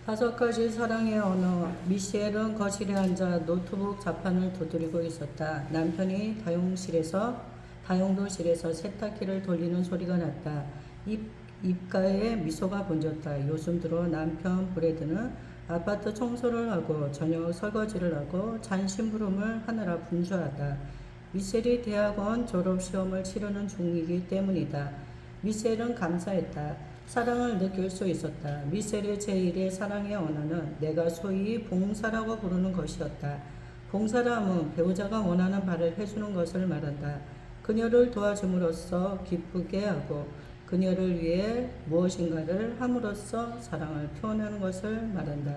5가지 사랑의 언어. 미셸은 거실에 앉아 노트북 자판을 두드리고 있었다. 남편이 다용도실에서 세탁기를 돌리는 소리가 났다. 입가에 미소가 번졌다. 요즘 들어 남편 브래드는 아파트 청소를 하고 저녁 설거지를 하고 잔심부름을 하느라 분주하다. 미셸이 대학원 졸업시험을 치르는 중이기 때문이다. 미셸은 감사했다. 사랑을 느낄 수 있었다. 미셸의 제1의 사랑의 언어는 내가 소위 봉사라고 부르는 것이었다. 봉사란 배우자가 원하는 바를 해주는 것을 말한다. 그녀를 도와줌으로써 기쁘게 하고 그녀를 위해 무엇인가를 함으로써 사랑을 표현하는 것을 말한다.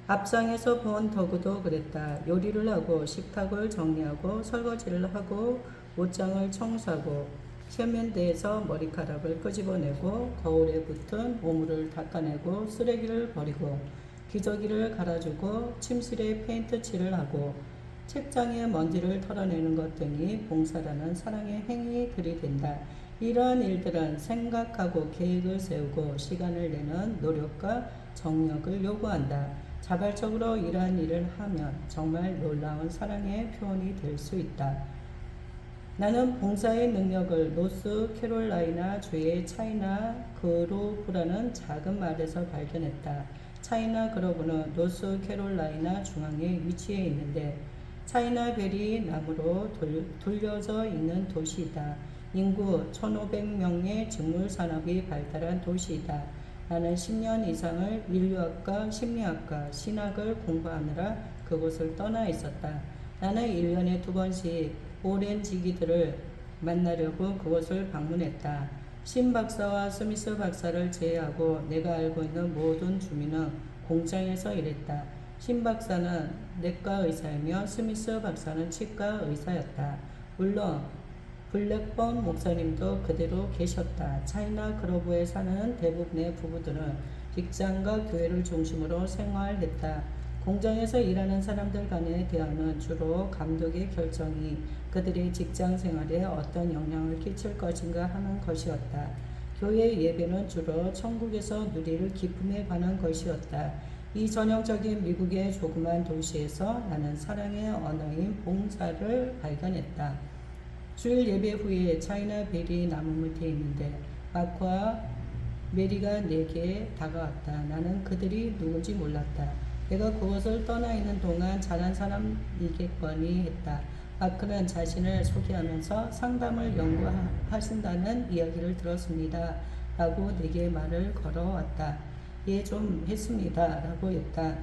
앞장에서 본 더구도 그랬다. 요리를 하고 식탁을 정리하고 설거지를 하고 옷장을 청소하고 세면대에서 머리카락을 끄집어내고 거울에 붙은 오물을 닦아내고 쓰레기를 버리고 기저귀를 갈아주고 침실에 페인트 칠을 하고 책장에 먼지를 털어내는 것 등이 봉사라는 사랑의 행위들이 된다. 이러한 일들은 생각하고 계획을 세우고 시간을 내는 노력과 정력을 요구한다. 자발적으로 이러한 일을 하면 정말 놀라운 사랑의 표현이 될 수 있다. 나는 봉사의 능력을 노스캐롤라이나 주의 차이나 그로브라는 작은 마을에서 발견했다. 차이나 그로브는 노스캐롤라이나 중앙에 위치해 있는데 차이나벨이 나무로 둘려져 있는 도시이다. 인구 1,500명의 직물산업이 발달한 도시이다. 나는 10년 이상을 인류학과, 심리학과, 신학을 공부하느라 그곳을 떠나 있었다. 나는 1년에 2번씩 오렌지기들을 만나려고 그곳을 방문했다. 신 박사와 스미스 박사를 제외하고 내가 알고 있는 모든 주민은 공장에서 일했다. 신 박사는 내과 의사이며 스미스 박사는 치과 의사였다. 물론 블랙번 목사님도 그대로 계셨다. 차이나 그로브에 사는 대부분의 부부들은 직장과 교회를 중심으로 생활했다. 공장에서 일하는 사람들 간의 대화는 주로 감독의 결정이 그들의 직장 생활에 어떤 영향을 끼칠 것인가 하는 것이었다. 교회 예배는 주로 천국에서 누릴 기쁨에 관한 것이었다. 이 전형적인 미국의 조그만 도시에서 나는 사랑의 언어인 봉사를 발견했다. 주일 예배 후에 차이나벨이 나무 밑에 있는데 마크와 메리가 내게 다가왔다. 나는 그들이 누군지 몰랐다. 내가 그곳을 떠나 있는 동안 잘한 사람이겠거니 했다. 마크는 자신을 소개하면서 상담을 연구하신다는 이야기를 들었습니다. 라고 내게 말을 걸어왔다. 예, 좀 했습니다. 라고 했다.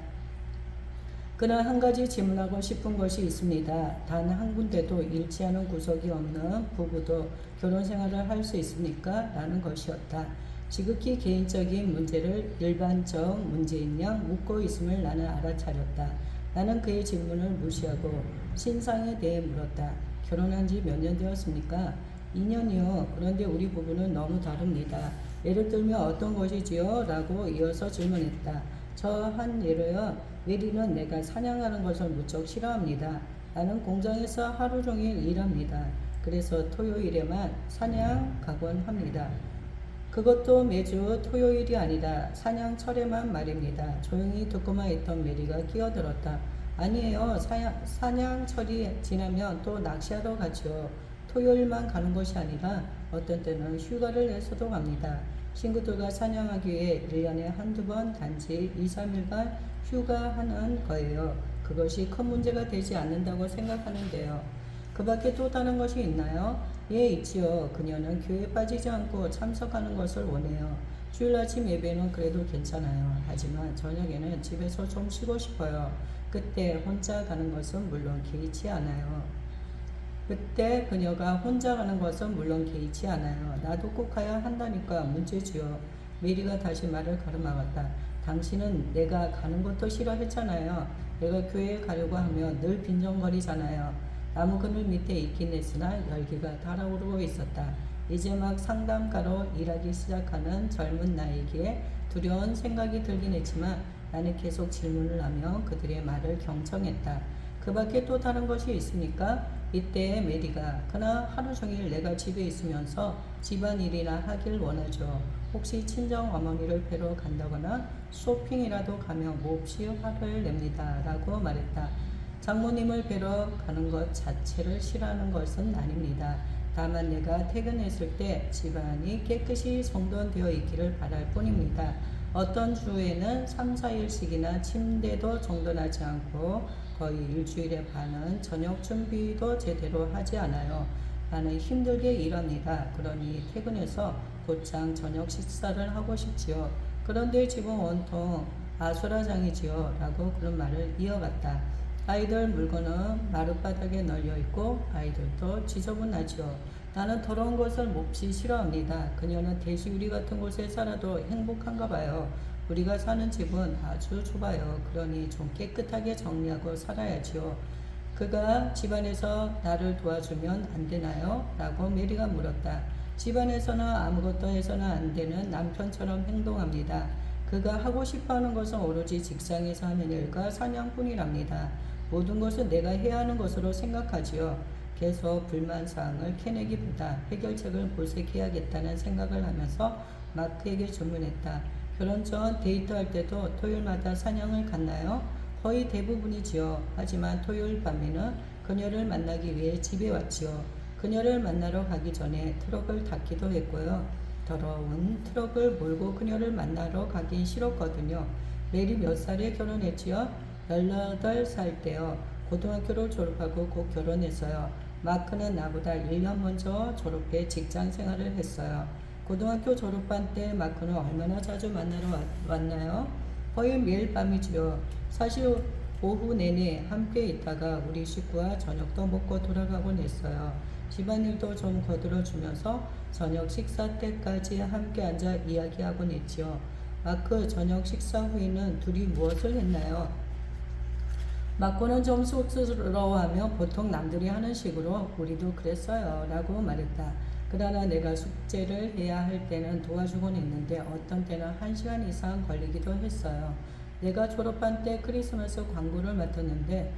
그는 한 가지 질문하고 싶은 것이 있습니다. 단 한 군데도 일치하는 구석이 없는 부부도 결혼 생활을 할 수 있습니까? 라는 것이었다. 지극히 개인적인 문제를 일반적 문제인 양 묻고 있음을 나는 알아차렸다. 나는 그의 질문을 무시하고 신상에 대해 물었다. 결혼한 지 몇 년 되었습니까? 2년이요. 그런데 우리 부부는 너무 다릅니다. 예를 들면 어떤 것이지요? 라고 이어서 질문했다. 저 한 예로요. 메리는 내가 사냥하는 것을 무척 싫어합니다. 나는 공장에서 하루 종일 일합니다. 그래서 토요일에만 사냥 가곤 합니다. 그것도 매주 토요일이 아니라 사냥철에만 말입니다. 조용히 듣고만 있던 메리가 끼어들었다. 아니에요. 사냥철이 지나면 또 낚시하러 가죠. 토요일만 가는 것이 아니라 어떤 때는 휴가를 내서도 갑니다. 친구들과 사냥하기 위해 1년에 한두 번 단지 2, 3일간 휴가하는 거예요. 그것이 큰 문제가 되지 않는다고 생각하는데요. 그 밖에 또 다른 것이 있나요? 예, 있지요. 그녀는 교회에 빠지지 않고 참석하는 것을 원해요. 주일 아침 예배는 그래도 괜찮아요. 하지만 저녁에는 집에서 좀 쉬고 싶어요. 그때 혼자 가는 것은 물론 개의치 않아요. 그때 그녀가 혼자 가는 것은 물론 개의치 않아요. 나도 꼭 가야 한다니까 문제지요. 메리가 다시 말을 가로막았다. 당신은 내가 가는 것도 싫어했잖아요. 내가 교회에 가려고 하면 늘 빈정거리잖아요. 나무 그늘 밑에 있긴 했으나 열기가 달아오르고 있었다. 이제 막 상담가로 일하기 시작하는 젊은 나이기에 두려운 생각이 들긴 했지만 나는 계속 질문을 하며 그들의 말을 경청했다. 그 밖에 또 다른 것이 있습니까? 이때 메리가 그나 하루 종일 내가 집에 있으면서 집안일이나 하길 원하죠. 혹시 친정 어머니를 뵈러 간다거나 쇼핑이라도 가면 몹시 화를 냅니다. 라고 말했다. 장모님을 뵈러 가는 것 자체를 싫어하는 것은 아닙니다. 다만 내가 퇴근했을 때 집안이 깨끗이 정돈되어 있기를 바랄 뿐입니다. 어떤 주에는 3, 4일씩이나 침대도 정돈하지 않고 거의 일주일에 반은 저녁 준비도 제대로 하지 않아요. 나는 힘들게 일합니다. 그러니 퇴근해서 곧장 저녁 식사를 하고 싶지요. 그런데 집은 온통 아수라장이지요. 라고 그런 말을 이어갔다. 아이들 물건은 마룻바닥에 널려있고 아이들도 지저분하지요. 나는 더러운 것을 몹시 싫어합니다. 그녀는 돼지우리 같은 곳에 살아도 행복한가 봐요. 우리가 사는 집은 아주 좁아요. 그러니 좀 깨끗하게 정리하고 살아야지요. 그가 집안에서 나를 도와주면 안 되나요? 라고 메리가 물었다. 집안에서는 아무것도 해서는 안 되는 남편처럼 행동합니다. 그가 하고 싶어하는 것은 오로지 직장에서 하는 일과 사냥뿐이랍니다. 모든 것은 내가 해야 하는 것으로 생각하지요. 계속 불만사항을 캐내기보다 해결책을 모색해야겠다는 생각을 하면서 마크에게 주문했다. 결혼 전 데이트할 때도 토요일마다 사냥을 갔나요? 거의 대부분이지요. 하지만 토요일 밤에는 그녀를 만나기 위해 집에 왔지요. 그녀를 만나러 가기 전에 트럭을 닦기도 했고요. 더러운 트럭을 몰고 그녀를 만나러 가긴 싫었거든요. 메리 몇 살에 결혼했지요? 18살 때요. 고등학교를 졸업하고 곧 결혼했어요. 마크는 나보다 1년 먼저 졸업해 직장 생활을 했어요. 고등학교 졸업반 때 마크는 얼마나 자주 만나러 왔나요? 거의 매일 밤이지요. 사실 오후 내내 함께 있다가 우리 식구와 저녁도 먹고 돌아가곤 했어요. 집안일도 좀 거들어주면서 저녁 식사 때까지 함께 앉아 이야기하곤 했지요. 마크 저녁 식사 후에는 둘이 무엇을 했나요? 마코는 좀 쑥스러워하며 보통 남들이 하는 식으로 우리도 그랬어요 라고 말했다. 그러나 내가 숙제를 해야 할 때는 도와주곤 했는데 어떤 때는 1시간 이상 걸리기도 했어요. 내가 졸업한 때 크리스마스 광고를 맡았는데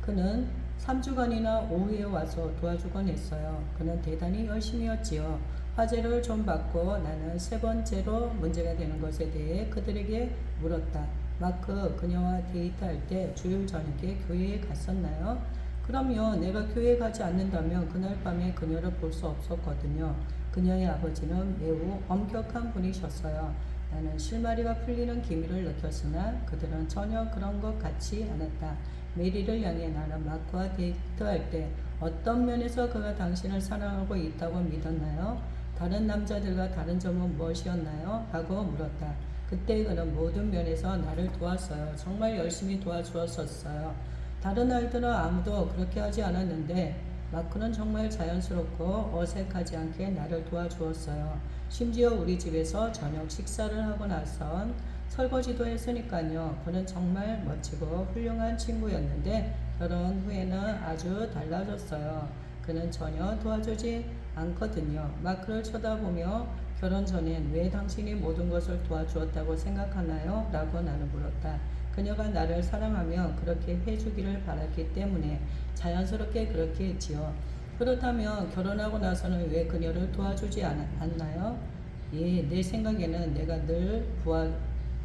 그는 3주간이나 오후에 와서 도와주곤 했어요. 그는 대단히 열심히 했지요. 화제를 좀 받고 나는 세 번째로 문제가 되는 것에 대해 그들에게 물었다. 마크, 그녀와 데이트할 때 주일 저녁에 교회에 갔었나요? 그럼요. 내가 교회에 가지 않는다면 그날 밤에 그녀를 볼 수 없었거든요. 그녀의 아버지는 매우 엄격한 분이셨어요. 나는 실마리가 풀리는 기미를 느꼈으나 그들은 전혀 그런 것 같지 않았다. 메리를 향해 나는 마크와 데이트할 때 어떤 면에서 그가 당신을 사랑하고 있다고 믿었나요? 다른 남자들과 다른 점은 무엇이었나요? 하고 물었다. 그때 그는 모든 면에서 나를 도왔어요. 정말 열심히 도와주었었어요. 다른 아이들은 아무도 그렇게 하지 않았는데 마크는 정말 자연스럽고 어색하지 않게 나를 도와주었어요. 심지어 우리 집에서 저녁 식사를 하고 나선 설거지도 했으니까요. 그는 정말 멋지고 훌륭한 친구였는데 결혼 후에는 아주 달라졌어요. 그는 전혀 도와주지 않거든요. 마크를 쳐다보며 결혼 전엔 왜 당신이 모든 것을 도와주었다고 생각하나요? 라고 나는 물었다. 그녀가 나를 사랑하며 그렇게 해주기를 바랐기 때문에 자연스럽게 그렇게 했지요. 그렇다면 결혼하고 나서는 왜 그녀를 도와주지 않나요? 예, 내 생각에는 내가 늘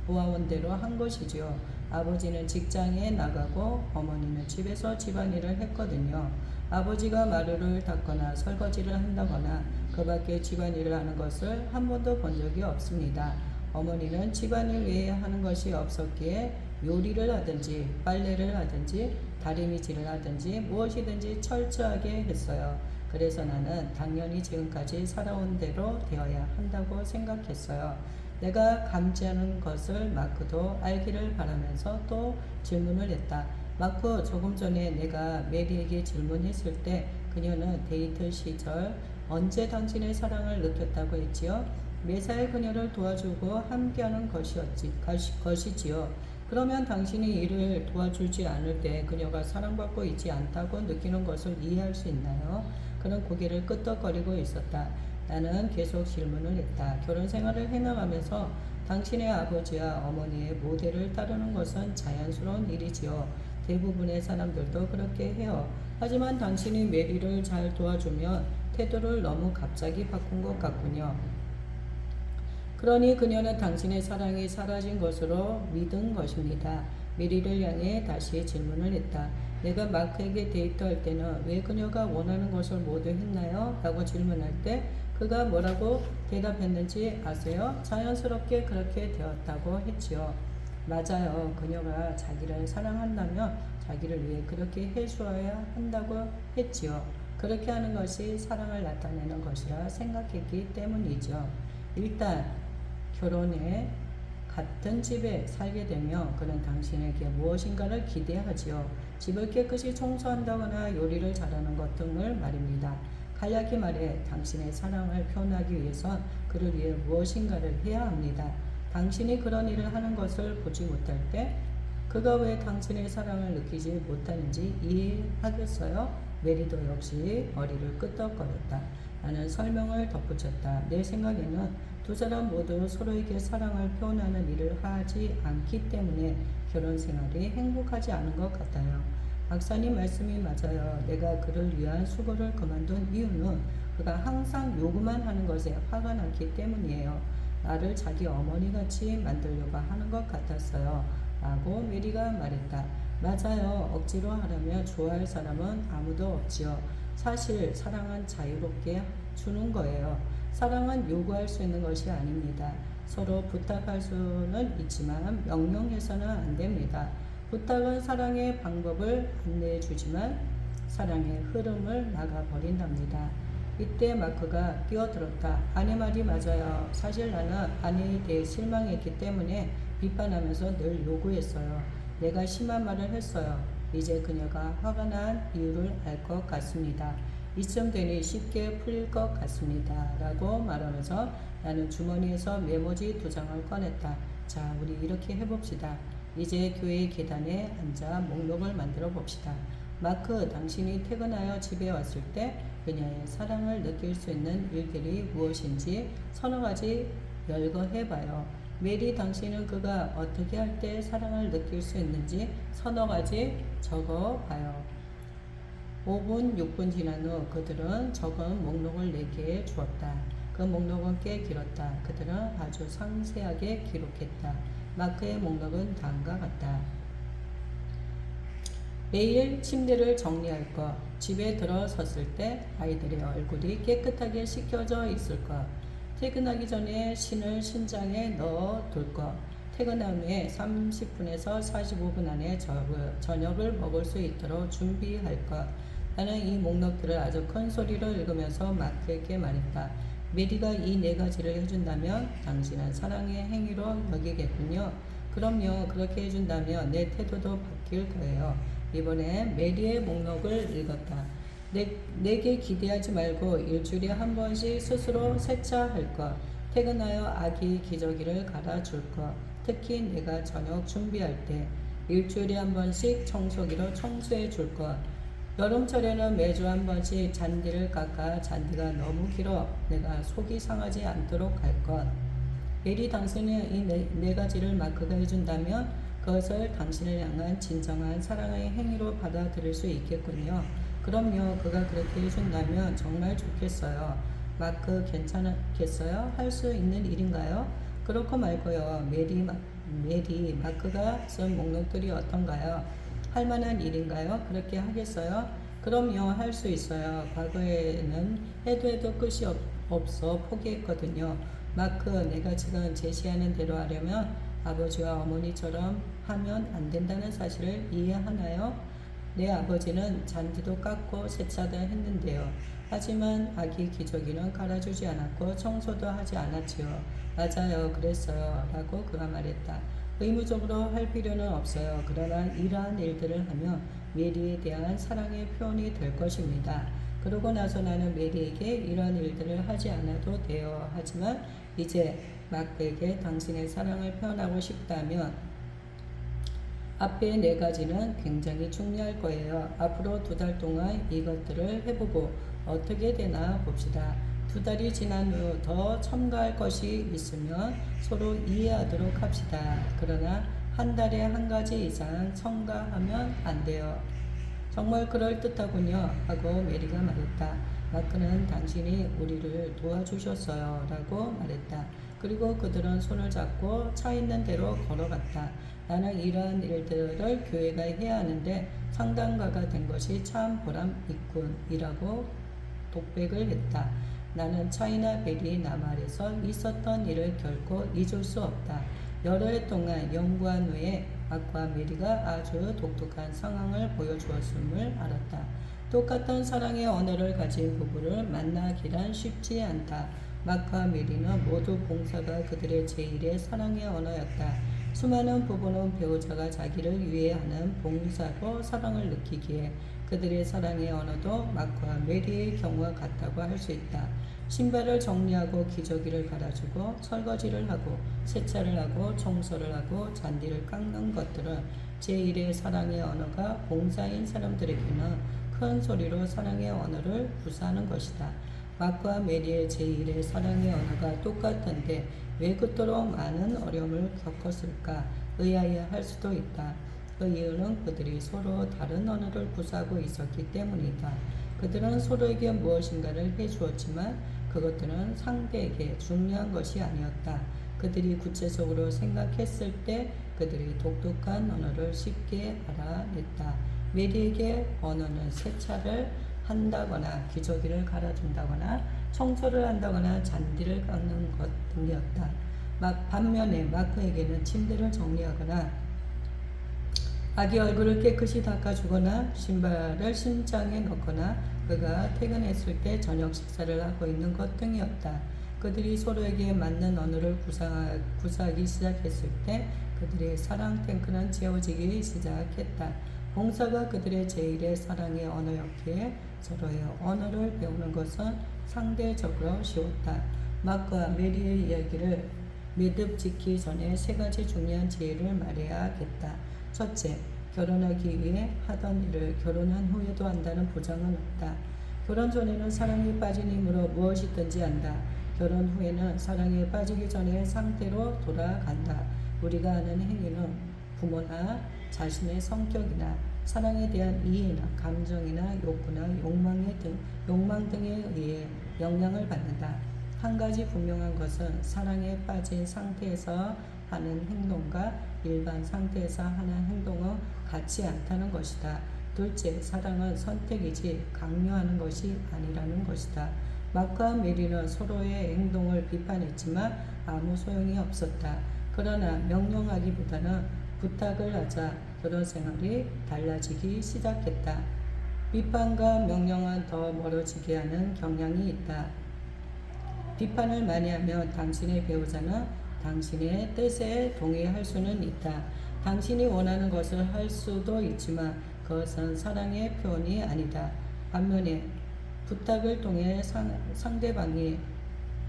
보아온 대로 한 것이지요. 아버지는 직장에 나가고 어머니는 집에서 집안일을 했거든요. 아버지가 마루를 닦거나 설거지를 한다거나 그 밖에 집안일을 하는 것을 한 번도 본 적이 없습니다. 어머니는 집안일 외에 하는 것이 없었기에 요리를 하든지 빨래를 하든지 다리미질을 하든지 무엇이든지 철저하게 했어요. 그래서 나는 당연히 지금까지 살아온 대로 되어야 한다고 생각했어요. 내가 감지하는 것을 마크도 알기를 바라면서 또 질문을 했다. 마크, 조금 전에 내가 메리에게 질문했을 때 그녀는 데이트 시절 언제 당신의 사랑을 느꼈다고 했지요? 매사에 그녀를 도와주고 함께하는 것이지요. 그러면 당신이 이를 도와주지 않을 때 그녀가 사랑받고 있지 않다고 느끼는 것을 이해할 수 있나요? 그는 고개를 끄덕거리고 있었다. 나는 계속 질문을 했다. 결혼 생활을 해나가면서 당신의 아버지와 어머니의 모델을 따르는 것은 자연스러운 일이지요. 대부분의 사람들도 그렇게 해요. 하지만 당신이 메리를 잘 도와주면 태도를 너무 갑자기 바꾼 것 같군요. 그러니 그녀는 당신의 사랑이 사라진 것으로 믿은 것입니다. 메리를 향해 다시 질문을 했다. 내가 마크에게 데이트할 때는 왜 그녀가 원하는 것을 모두 했나요? 라고 질문할 때 그가 뭐라고 대답했는지 아세요? 자연스럽게 그렇게 되었다고 했지요. 맞아요. 그녀가 자기를 사랑한다면 자기를 위해 그렇게 해주어야 한다고 했지요. 그렇게 하는 것이 사랑을 나타내는 것이라 생각했기 때문이죠. 일단 결혼해 같은 집에 살게 되면 그는 당신에게 무엇인가를 기대하지요. 집을 깨끗이 청소한다거나 요리를 잘하는 것 등을 말입니다. 간략히 말해 당신의 사랑을 표현하기 위해선 그를 위해 무엇인가를 해야 합니다. 당신이 그런 일을 하는 것을 보지 못할 때 그가 왜 당신의 사랑을 느끼지 못하는지 이해하겠어요? 메리도 역시 머리를 끄덕거렸다. 나는 설명을 덧붙였다. 내 생각에는 두 사람 모두 서로에게 사랑을 표현하는 일을 하지 않기 때문에 결혼 생활이 행복하지 않은 것 같아요. 박사님 말씀이 맞아요. 내가 그를 위한 수고를 그만둔 이유는 그가 항상 요구만 하는 것에 화가 났기 때문이에요. 나를 자기 어머니같이 만들려고 하는 것 같았어요. 라고 메리가 말했다. 맞아요. 억지로 하려면 좋아할 사람은 아무도 없지요. 사실 사랑은 자유롭게 주는 거예요. 사랑은 요구할 수 있는 것이 아닙니다. 서로 부탁할 수는 있지만 명령해서는 안 됩니다. 부탁은 사랑의 방법을 안내해 주지만 사랑의 흐름을 나가버린답니다. 이때 마크가 끼어들었다. 아내 말이 맞아요. 사실 나는 아내에 대해 실망했기 때문에 비판하면서 늘 요구했어요. 내가 심한 말을 했어요. 이제 그녀가 화가 난 이유를 알 것 같습니다. 이쯤 되니 쉽게 풀릴 것 같습니다. 라고 말하면서 나는 주머니에서 메모지 2장을 꺼냈다. 자, 우리 이렇게 해봅시다. 이제 교회 계단에 앉아 목록을 만들어 봅시다. 마크, 당신이 퇴근하여 집에 왔을 때 그녀의 사랑을 느낄 수 있는 일들이 무엇인지 서너 가지 열거해봐요. 메리, 당신은 그가 어떻게 할 때 사랑을 느낄 수 있는지 서너 가지 적어봐요. 5분, 6분 지난 후 그들은 적은 목록을 4개 주었다. 그 목록은 꽤 길었다. 그들은 아주 상세하게 기록했다. 마크의 목록은 다음과 같다. 매일 침대를 정리할 것, 집에 들어섰을 때 아이들의 얼굴이 깨끗하게 씻겨져 있을 것, 퇴근하기 전에 신을 신장에 넣어둘 것, 퇴근한 후에 30분에서 45분 안에 저녁을 먹을 수 있도록 준비할 것. 나는 이 목록들을 아주 큰 소리로 읽으면서 마크에게 말했다. 메리가 이 4가지를 해준다면 당신은 사랑의 행위로 여기겠군요. 그럼요. 그렇게 해준다면 내 태도도 바뀔 거예요. 이번에 메리의 목록을 읽었다. 내게 기대하지 말고 일주일에 한 번씩 스스로 세차할 것. 퇴근하여 아기 기저귀를 갈아줄 것. 특히 내가 저녁 준비할 때 일주일에 한 번씩 청소기로 청소해 줄 것. 여름철에는 매주 한 번씩 잔디를 깎아 잔디가 너무 길어 내가 속이 상하지 않도록 할 것. 메리, 당신은 이 네 가지를 마크가 해준다면 그것을 당신을 향한 진정한 사랑의 행위로 받아들일 수 있겠군요. 그럼요. 그가 그렇게 해준다면 정말 좋겠어요. 마크, 괜찮겠어요? 할 수 있는 일인가요? 그렇고 말고요. 메리, 마크가 쓴 목록들이 어떤가요? 할 만한 일인가요? 그렇게 하겠어요? 그럼요. 할 수 있어요. 과거에는 해도 끝이 없어 포기했거든요. 마크, 내가 지금 제시하는 대로 하려면 아버지와 어머니처럼 하면 안 된다는 사실을 이해하나요? 내 아버지는 잔디도 깎고 세차도 했는데요. 하지만 아기 기저귀는 갈아주지 않았고 청소도 하지 않았지요. 맞아요. 그랬어요. 라고 그가 말했다. 의무적으로 할 필요는 없어요. 그러나 이러한 일들을 하면 메리에 대한 사랑의 표현이 될 것입니다. 그러고 나서 나는 메리에게 이러한 일들을 하지 않아도 돼요. 하지만 이제 마크에게 당신의 사랑을 표현하고 싶다면 앞에 4가지는 굉장히 중요할 거예요. 앞으로 2달 동안 이것들을 해보고 어떻게 되나 봅시다. 2달이 지난 후 더 첨가할 것이 있으면 서로 이해하도록 합시다. 그러나 한 달에 한 가지 이상 첨가하면 안 돼요. 정말 그럴듯하군요. 하고 메리가 말했다. 마크는 당신이 우리를 도와주셨어요. 라고 말했다. 그리고 그들은 손을 잡고 차 있는 대로 걸어갔다. 나는 이러한 일들을 교회가 해야 하는데 상담가가 된 것이 참 보람 있군. 이라고 독백을 했다. 나는 차이나 벨이 남아에서 있었던 일을 결코 잊을 수 없다. 여러 해 동안 연구한 후에 마크와 메리가 아주 독특한 상황을 보여주었음을 알았다. 똑같은 사랑의 언어를 가진 부부를 만나기란 쉽지 않다. 마크와 메리는 모두 봉사가 그들의 제1의 사랑의 언어였다. 수많은 부부는 배우자가 자기를 위해 하는 봉사로 사랑을 느끼기에 그들의 사랑의 언어도 마크와 메리의 경우와 같다고 할 수 있다. 신발을 정리하고 기저귀를 갈아주고 설거지를 하고 세차를 하고 청소를 하고 잔디를 깎는 것들은 제1의 사랑의 언어가 봉사인 사람들에게는 큰 소리로 사랑의 언어를 구사하는 것이다. 마크와 메리의 제1의 사랑의 언어가 똑같은데 왜 그토록 많은 어려움을 겪었을까 의아해할 수도 있다. 그 이유는 그들이 서로 다른 언어를 구사하고 있었기 때문이다. 그들은 서로에게 무엇인가를 해주었지만 그것들은 상대에게 중요한 것이 아니었다. 그들이 구체적으로 생각했을 때 그들이 독특한 언어를 쉽게 알아냈다. 메리에게 언어는 세차를 한다거나 기저귀를 갈아준다거나 청소를 한다거나 잔디를 깎는 것 등이었다. 반면에 마크에게는 침대를 정리하거나 아기 얼굴을 깨끗이 닦아주거나 신발을 신장에 넣거나 그가 퇴근했을 때 저녁 식사를 하고 있는 것 등이었다. 그들이 서로에게 맞는 언어를 구사하기 시작했을 때 그들의 사랑 탱크는 채워지기 시작했다. 봉사가 그들의 제1의 사랑의 언어였기에 서로의 언어를 배우는 것은 상대적으로 쉬웠다. 마크와 메리의 이야기를 매듭짓기 전에 세 가지 중요한 지혜를 말해야겠다. 첫째, 결혼하기 위해 하던 일을 결혼한 후에도 한다는 보장은 없다. 결혼 전에는 사랑에 빠진 힘으로 무엇이든지 한다. 결혼 후에는 사랑에 빠지기 전의 상태로 돌아간다. 우리가 하는 행위는 부모나 자신의 성격이나 사랑에 대한 이해나 감정이나 욕구나 욕망 등에 의해 영향을 받는다. 한 가지 분명한 것은 사랑에 빠진 상태에서 하는 행동과 일반 상태에서 하는 행동은 같지 않다는 것이다. 둘째, 사랑은 선택이지 강요하는 것이 아니라는 것이다. 마크와 메리는 서로의 행동을 비판했지만 아무 소용이 없었다. 그러나 명령하기보다는 부탁을 하자 결혼 생활이 달라지기 시작했다. 비판과 명령은 더 멀어지게 하는 경향이 있다. 비판을 많이 하면 당신의 배우자는 당신의 뜻에 동의할 수는 있다. 당신이 원하는 것을 할 수도 있지만 그것은 사랑의 표현이 아니다. 반면에 부탁을 통해 상대방이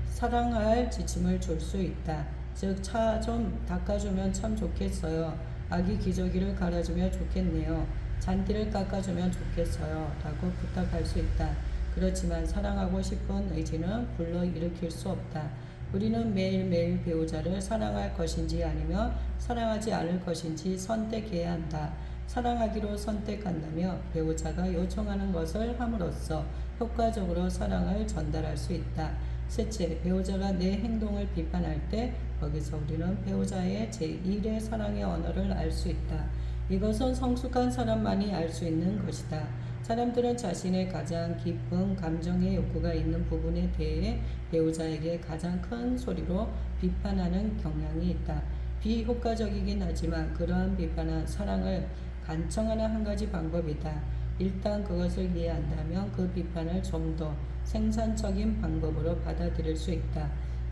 사랑할 지침을 줄 수 있다. 즉, 차 좀 닦아주면 참 좋겠어요. 아기 기저귀를 갈아주면 좋겠네요. 잔디를 깎아주면 좋겠어요. 라고 부탁할 수 있다. 그렇지만 사랑하고 싶은 의지는 불러일으킬 수 없다. 우리는 매일매일 배우자를 사랑할 것인지 아니면 사랑하지 않을 것인지 선택해야 한다. 사랑하기로 선택한다며 배우자가 요청하는 것을 함으로써 효과적으로 사랑을 전달할 수 있다. 셋째, 배우자가 내 행동을 비판할 때 거기서 우리는 배우자의 제1의 사랑의 언어를 알 수 있다. 이것은 성숙한 사람만이 알 수 있는 것이다. 사람들은 자신의 가장 깊은 감정의 욕구가 있는 부분에 대해 배우자에게 가장 큰 소리로 비판하는 경향이 있다. 비효과적이긴 하지만 그러한 비판은 사랑을 간청하는 한 가지 방법이다. 일단 그것을 이해한다면 그 비판을 좀 더 생산적인 방법으로 받아들일 수 있다.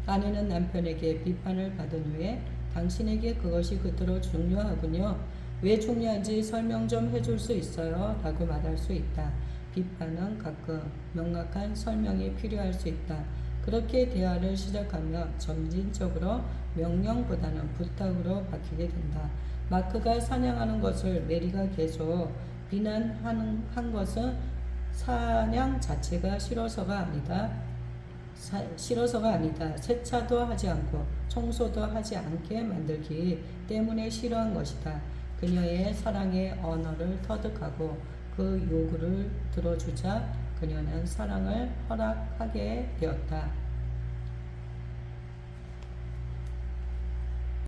아내는 남편에게 비판을 받은 후에 당신에게 그것이 그토록 중요하군요. 왜 중요한지 설명 좀 해줄 수 있어요? 라고 말할 수 있다. 비판은 가끔 명확한 설명이 필요할 수 있다. 그렇게 대화를 시작하면 점진적으로 명령보다는 부탁으로 바뀌게 된다. 마크가 사냥하는 것을 메리가 계속 비난한 것은 사냥 자체가 싫어서가 아니다. 싫어서가 아니다. 세차도 하지 않고 청소도 하지 않게 만들기 때문에 싫어한 것이다. 그녀의 사랑의 언어를 터득하고 그 요구를 들어주자 그녀는 사랑을 허락하게 되었다.